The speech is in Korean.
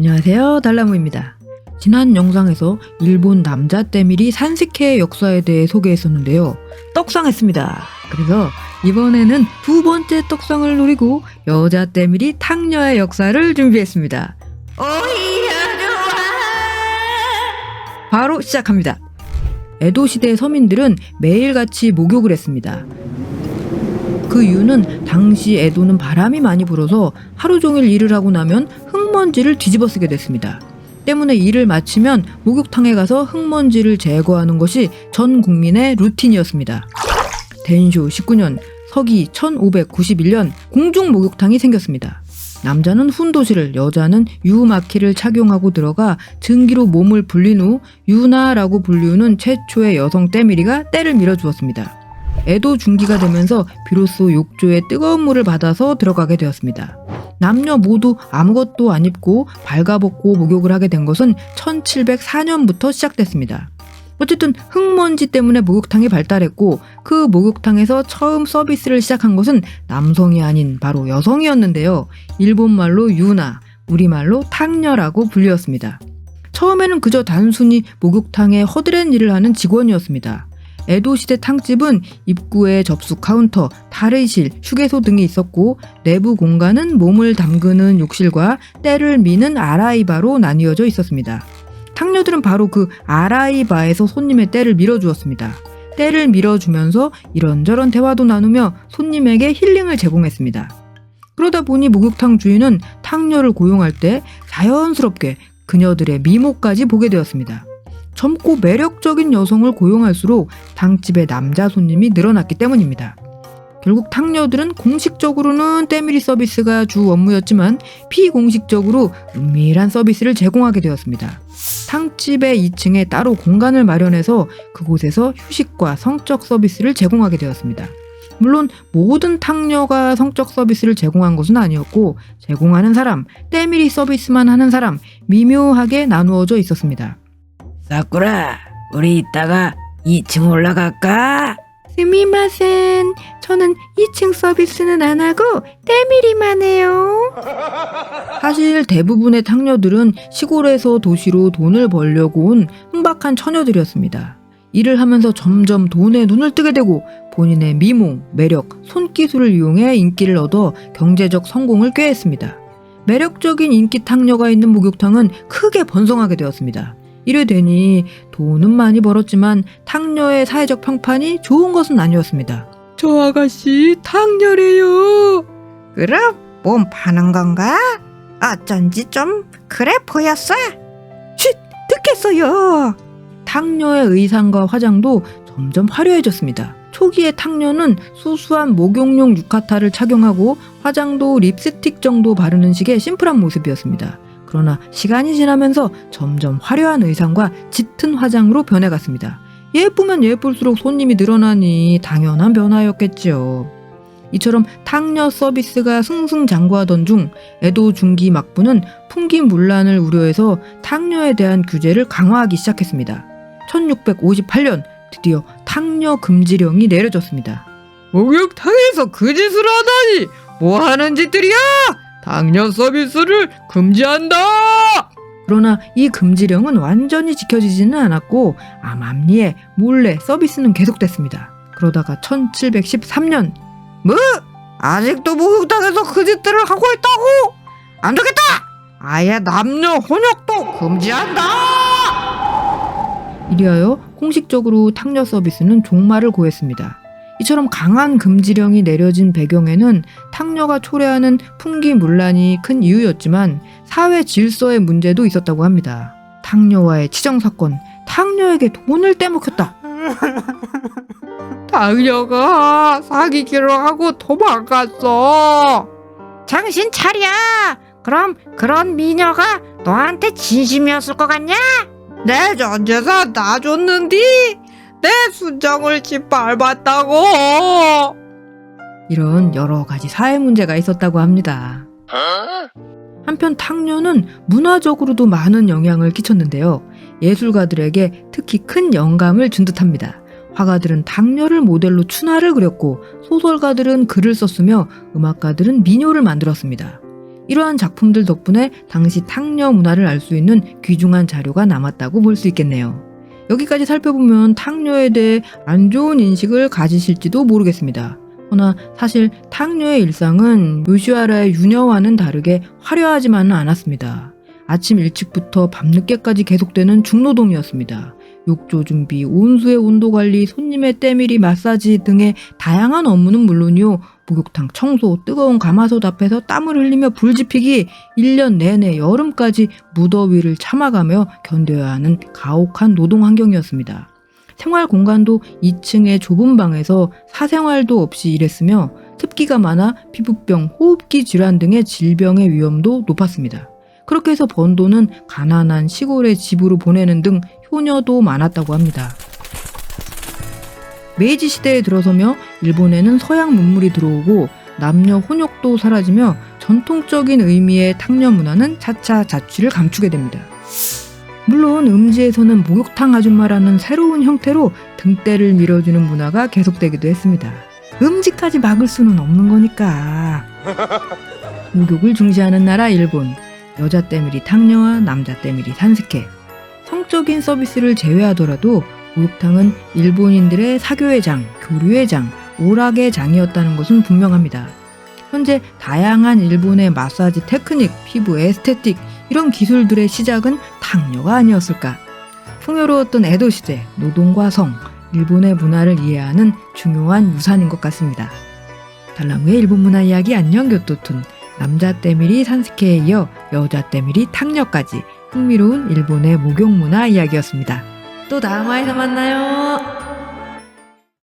안녕하세요, 달나무입니다. 지난 영상에서 일본 남자 때밀이 산시케의 역사에 대해 소개했었는데요. 떡상했습니다. 그래서 이번에는 두 번째 떡상을 노리고 여자 때밀이 탕녀의 역사를 준비했습니다. 오히려 좋아! 바로 시작합니다. 에도 시대 서민들은 매일같이 목욕을 했습니다. 그 이유는 당시 에도는 바람이 많이 불어서 하루 종일 일을 하고 나면 흙먼지를 뒤집어 쓰게 됐습니다. 때문에 일을 마치면 목욕탕에 가서 흙먼지를 제거하는 것이 전 국민의 루틴이었습니다. 덴쇼 19년, 서기 1591년 공중 목욕탕이 생겼습니다. 남자는 훈도시를, 여자는 유마키를 착용하고 들어가 증기로 몸을 불린 후 유나라고 불리우는 최초의 여성 때밀이가 때를 밀어주었습니다. 에도 중기가 되면서 비로소 욕조에 뜨거운 물을 받아서 들어가게 되었습니다. 남녀 모두 아무것도 안 입고 발가벗고 목욕을 하게 된 것은 1704년부터 시작됐습니다. 어쨌든 흙먼지 때문에 목욕탕이 발달했고 그 목욕탕에서 처음 서비스를 시작한 것은 남성이 아닌 바로 여성이었는데요. 일본말로 유나, 우리말로 탕녀라고 불리었습니다. 처음에는 그저 단순히 목욕탕에 허드렛 일을 하는 직원이었습니다. 에도시대 탕집은 입구에 접수 카운터, 탈의실, 휴게소 등이 있었고 내부 공간은 몸을 담그는 욕실과 때를 미는 아라이바로 나뉘어져 있었습니다. 탕녀들은 바로 그 아라이바에서 손님의 때를 밀어주었습니다. 때를 밀어주면서 이런저런 대화도 나누며 손님에게 힐링을 제공했습니다. 그러다 보니 목욕탕 주인은 탕녀를 고용할 때 자연스럽게 그녀들의 미모까지 보게 되었습니다. 젊고 매력적인 여성을 고용할수록 탕집에 남자 손님이 늘어났기 때문입니다. 결국 탕녀들은 공식적으로는 때밀이 서비스가 주 업무였지만 비공식적으로 은밀한 서비스를 제공하게 되었습니다. 탕집의 2층에 따로 공간을 마련해서 그곳에서 휴식과 성적 서비스를 제공하게 되었습니다. 물론 모든 탕녀가 성적 서비스를 제공한 것은 아니었고 제공하는 사람, 때밀이 서비스만 하는 사람 미묘하게 나누어져 있었습니다. 사쿠라, 우리 이따가 2층 올라갈까? 스미마센, 저는 2층 서비스는 안 하고 때밀이만 해요. 사실 대부분의 탕녀들은 시골에서 도시로 돈을 벌려고 온 흥박한 처녀들이었습니다. 일을 하면서 점점 돈에 눈을 뜨게 되고 본인의 미모, 매력, 손기술을 이용해 인기를 얻어 경제적 성공을 꾀했습니다. 매력적인 인기 탕녀가 있는 목욕탕은 크게 번성하게 되었습니다. 이래 되니 돈은 많이 벌었지만 탕녀의 사회적 평판이 좋은 것은 아니었습니다. 저 아가씨 탕녀래요. 그럼 몸 파는 건가? 어쩐지 좀 그래 보였어. 쉿! 듣겠어요. 탕녀의 의상과 화장도 점점 화려해졌습니다. 초기의 탕녀는 수수한 목욕용 유카타를 착용하고 화장도 립스틱 정도 바르는 식의 심플한 모습이었습니다. 그러나 시간이 지나면서 점점 화려한 의상과 짙은 화장으로 변해갔습니다. 예쁘면 예쁠수록 손님이 늘어나니 당연한 변화였겠죠. 이처럼 탕녀 서비스가 승승장구하던 중 에도 중기 막부는 풍기문란을 우려해서 탕녀에 대한 규제를 강화하기 시작했습니다. 1658년 드디어 탕녀 금지령이 내려졌습니다. 목욕탕에서 그 짓을 하다니 뭐 하는 짓들이야! 탕녀 서비스를 금지한다! 그러나 이 금지령은 완전히 지켜지지는 않았고 암암리에 몰래 서비스는 계속됐습니다. 그러다가 1713년 뭐? 아직도 목욕탕에서 그 짓들을 하고 있다고? 안 되겠다! 아예 남녀 혼역도 금지한다! 이리하여 공식적으로 탕녀 서비스는 종말을 고했습니다. 이처럼 강한 금지령이 내려진 배경에는 탕녀가 초래하는 풍기문란이 큰 이유였지만 사회 질서의 문제도 있었다고 합니다. 탕녀와의 치정사건, 탕녀에게 돈을 떼먹혔다. 탕녀가 사기기로 하고 도망갔어. 정신 차려! 그럼 그런 미녀가 너한테 진심이었을 것 같냐? 내 전 재산 다 줬는디 내 순정을 짓밟았다고. 이런 여러 가지 사회 문제가 있었다고 합니다. 한편 탕녀는 문화적으로도 많은 영향을 끼쳤는데요. 예술가들에게 특히 큰 영감을 준 듯합니다. 화가들은 탕녀를 모델로 춘화를 그렸고 소설가들은 글을 썼으며 음악가들은 민요를 만들었습니다. 이러한 작품들 덕분에 당시 탕녀 문화를 알 수 있는 귀중한 자료가 남았다고 볼 수 있겠네요. 여기까지 살펴보면 탕녀에 대해 안 좋은 인식을 가지실지도 모르겠습니다. 허나 사실 탕녀의 일상은 요시와라의 유녀와는 다르게 화려하지만은 않았습니다. 아침 일찍부터 밤늦게까지 계속되는 중노동이었습니다. 욕조 준비, 온수의 온도 관리, 손님의 때밀이 마사지 등의 다양한 업무는 물론이요. 목욕탕 청소, 뜨거운 가마솥 앞에서 땀을 흘리며 불 지피기, 1년 내내 여름까지 무더위를 참아가며 견뎌야 하는 가혹한 노동 환경이었습니다. 생활 공간도 2층의 좁은 방에서 사생활도 없이 일했으며 습기가 많아 피부병, 호흡기 질환 등의 질병의 위험도 높았습니다. 그렇게 해서 번 돈은 가난한 시골의 집으로 보내는 등 효녀도 많았다고 합니다. 메이지 시대에 들어서며 일본에는 서양 문물이 들어오고 남녀 혼욕도 사라지며 전통적인 의미의 탕녀 문화는 차차 자취를 감추게 됩니다. 물론 음지에서는 목욕탕 아줌마라는 새로운 형태로 등대를 밀어주는 문화가 계속되기도 했습니다. 음지까지 막을 수는 없는 거니까. 목욕을 중시하는 나라 일본. 여자 때밀이 탕녀와 남자 때밀이 산스케. 성적인 서비스를 제외하더라도 목욕탕은 일본인들의 사교의 장, 교류의 장, 오락의 장이었다는 것은 분명합니다. 현재 다양한 일본의 마사지 테크닉, 피부 에스테틱 이런 기술들의 시작은 탕녀가 아니었을까. 풍요로웠던 에도 시대, 노동과 성, 일본의 문화를 이해하는 중요한 유산인 것 같습니다. 달나무의 일본 문화 이야기 안녕 교토툰. 남자 때밀이 산스케에 이어 여자 때밀이 탕녀까지 흥미로운 일본의 목욕 문화 이야기였습니다. 또 다음 화에서 만나요.